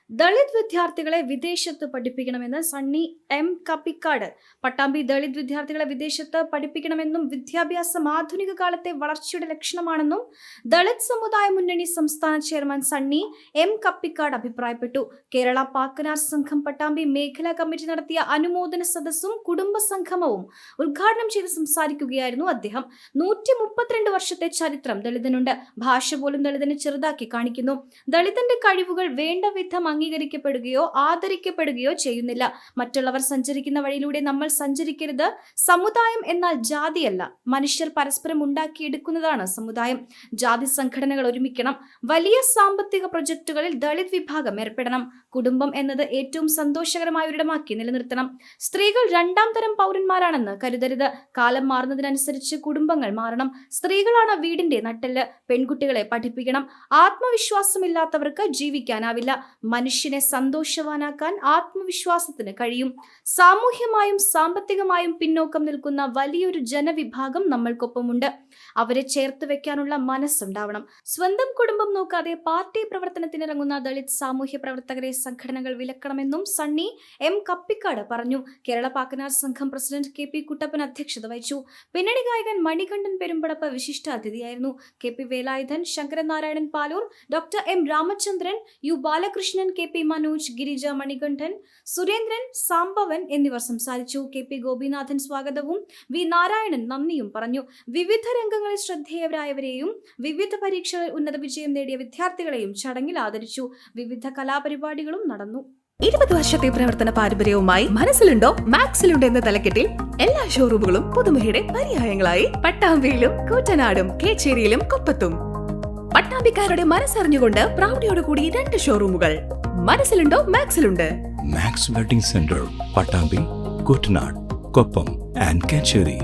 ദളിത് വിദ്യാർത്ഥികളെ വിദേശത്ത് പഠിപ്പിക്കണമെന്ന് സണ്ണി എം കപ്പിക്കാട്. പട്ടാമ്പി ദളിത് വിദ്യാർത്ഥികളെ വിദേശത്ത് പഠിപ്പിക്കണമെന്നും വിദ്യാഭ്യാസം ആധുനിക കാലത്തെ വളർച്ചയുടെ ലക്ഷണമാണെന്നും ദളിത് സമുദായ മുന്നണി സംസ്ഥാന ചെയർമാൻ സണ്ണി എം കപ്പിക്കാട് അഭിപ്രായപ്പെട്ടു. കേരള പാക്കനാർ സംഘം പട്ടാമ്പി മേഖലാ കമ്മിറ്റി നടത്തിയ അനുമോദന സദസ്സും കുടുംബ സംഗമവും ഉദ്ഘാടനം ചെയ്ത് സംസാരിക്കുകയായിരുന്നു അദ്ദേഹം. 132 വർഷത്തെ ചരിത്രം ദളിതനുണ്ട്. ഭാഷ പോലും ദളിതനെ ചെറുതാക്കി കാണിക്കുന്നു. ദളിതന്റെ കഴിവുകൾ വേണ്ട വിധം അംഗീകരിക്കപ്പെടുകയോ ആദരിക്കപ്പെടുകയോ ചെയ്യുന്നില്ല. മറ്റുള്ളവർ സഞ്ചരിക്കുന്ന വഴിയിലൂടെ നമ്മൾ സഞ്ചരിക്കരുത്. സമുദായം എന്നാൽ ജാതിയല്ല, മനുഷ്യർ പരസ്പരം ഉണ്ടാക്കിയെടുക്കുന്നതാണ് സമുദായം. ജാതി സംഘടനകൾ ഒരുമിക്കണം. വലിയ സാമ്പത്തിക പ്രൊജക്ടുകളിൽ ദളിത് വിഭാഗം ഏർപ്പെടണം. കുടുംബം എന്നത് ഏറ്റവും സന്തോഷകരമായ ഒരിടമാക്കി നിലനിർത്തണം. സ്ത്രീകൾ രണ്ടാം തരം പൗരന്മാരാണെന്ന് കരുതരുത്. കാലം മാറുന്നതിനനുസരിച്ച് കുടുംബങ്ങൾ മാറണം. സ്ത്രീകളാണ് വീടിന്റെ നട്ടെല്ല്. പെൺകുട്ടികളെ പഠിപ്പിക്കണം. ആത്മവിശ്വാസമില്ലാത്തവർക്ക് ജീവിക്കാനാവില്ല. മനുഷ്യനെ സന്തോഷവാനാക്കാൻ ആത്മവിശ്വാസത്തിന് കഴിയും. സാമൂഹ്യമായും സാമ്പത്തികമായും പിന്നോക്കം നിൽക്കുന്ന വലിയൊരു ജനവിഭാഗം നമ്മൾക്കൊപ്പമുണ്ട്. അവരെ ചേർത്ത് വെക്കാനുള്ള മനസ്സുണ്ടാവണം. സ്വന്തം കുടുംബം നോക്കാതെ പാർട്ടി പ്രവർത്തനത്തിനിറങ്ങുന്ന ദളിത് സാമൂഹ്യ പ്രവർത്തകരെ സംഘടനകൾ വിലക്കണമെന്നും സണ്ണി എം കപ്പിക്കാട് പറഞ്ഞു. കേരള പാക്കനാർ സംഘം പ്രസിഡന്റ് KP കുട്ടപ്പൻ അധ്യക്ഷത വഹിച്ചു. പിന്നണി ഗായകൻ മണികണ്ഠൻ പെരുമ്പടപ്പ് വിശിഷ്ടാതിഥിയായിരുന്നു. KP Velayudhan, Sankaranarayanan Paloor, doctor M Ramachandran, U Balakrishnan, KP Manoj, Girija, Manikandan, Surendran, Sambavan എന്നിവർ സംസാരിച്ചു. KP ഗോപിനാഥൻ സ്വാഗതവും V നാരായണൻ നന്ദിയും പറഞ്ഞു. വിവിധ രംഗങ്ങളിൽ ശ്രദ്ധേയരായവരെയും വിവിധ പരീക്ഷകളിൽ ഉന്നത വിജയം നേടിയ വിദ്യാർത്ഥികളെയും ചടങ്ങിൽ ആദരിച്ചു. വിവിധ കലാപരിപാടികളും നടന്നു. 20 വർഷത്തെ പ്രവർത്തന പാരമ്പര്യവുമായി മനസ്സിലുണ്ടോ മാക്സിലുണ്ടോ എന്ന തലക്കെട്ടിൽ എല്ലാ ഷോറൂമുകളും പുതുമയുടെ പര്യായങ്ങളായി പട്ടാമ്പിയിലും കൂറ്റനാടും കേച്ചേരിയിലും കൊപ്പത്തും. പട്ടാമ്പിക്കാരുടെ മനസ്സറിഞ്ഞുകൊണ്ട് പ്രൗഢിയോടുകൂടി 2 ഷോറൂമുകൾ. മനസ്സിലുണ്ടോ മാക്സിലുണ്ട്. Max wedding centre, Pattambi, Koottanad, Koppam and Kecheri.